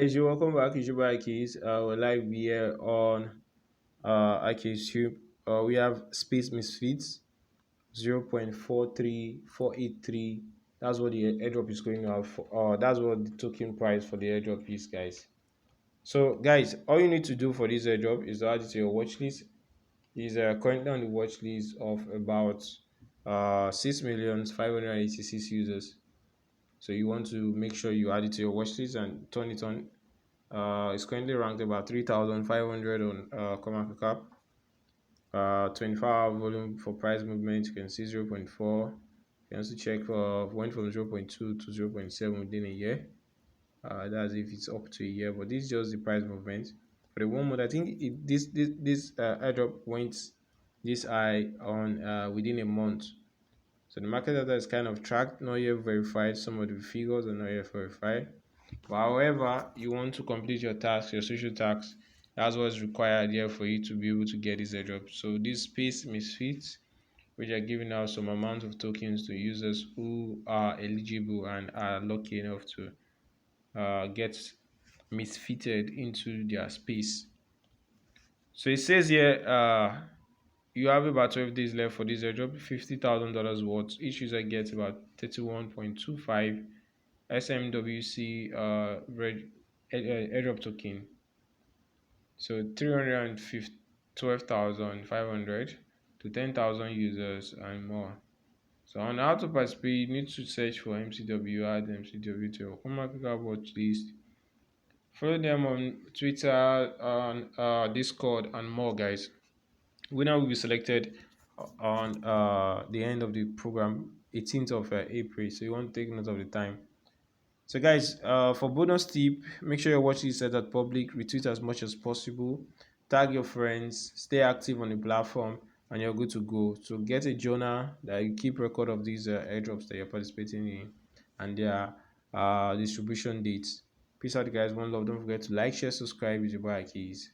Guys, you welcome back. It's your boy Akahilz. We're live here on Akahilz Tube. We have Space Misfits 0.43483. That's what the airdrop is going out for. That's what the token price for the airdrop is, guys. So, guys, all you need to do for this airdrop is to add it to your watch list. Is currently on the watch list of about 6,586 users. So you want to make sure you add it to your watch list and turn it on. It's currently ranked about 3,500 on Coinmarketcap. 24-hour volume for price movement, you can see 0.4. You can also check went from 0.2 to 0.7 within a year. That's if it's up to a year, but this is just the price movement. For the 1 month, I think this airdrop went this high on within a month. So the market data is kind of tracked, not yet verified. Some of the figures are not yet verified. But however, you want to complete your task, your social task, that's what's required here for you to be able to get this airdrop. So this Space Misfits, which are giving out some amount of tokens to users who are eligible and are lucky enough to get misfitted into their space. So it says here you have about 12 days left for this airdrop, $50,000 worth. Each user gets about 31.25 SMWC airdrop token. So 312,500 to 10,000 users and more. So on how to participate, you need to search for MCW, add MCW to your Coinmarketcap watch list. Follow them on Twitter, on Discord, and more, guys. Winner will be selected on the end of the program, 18th of April. So you want to take note of the time. So guys, for bonus tip, make sure your watch is set at public, retweet as much as possible, tag your friends, stay active on the platform, and you're good to go. So get a journal that you keep record of these airdrops that you're participating in and their distribution dates. Peace out, guys. One love. Don't forget to like, share, subscribe. With your boy Keys.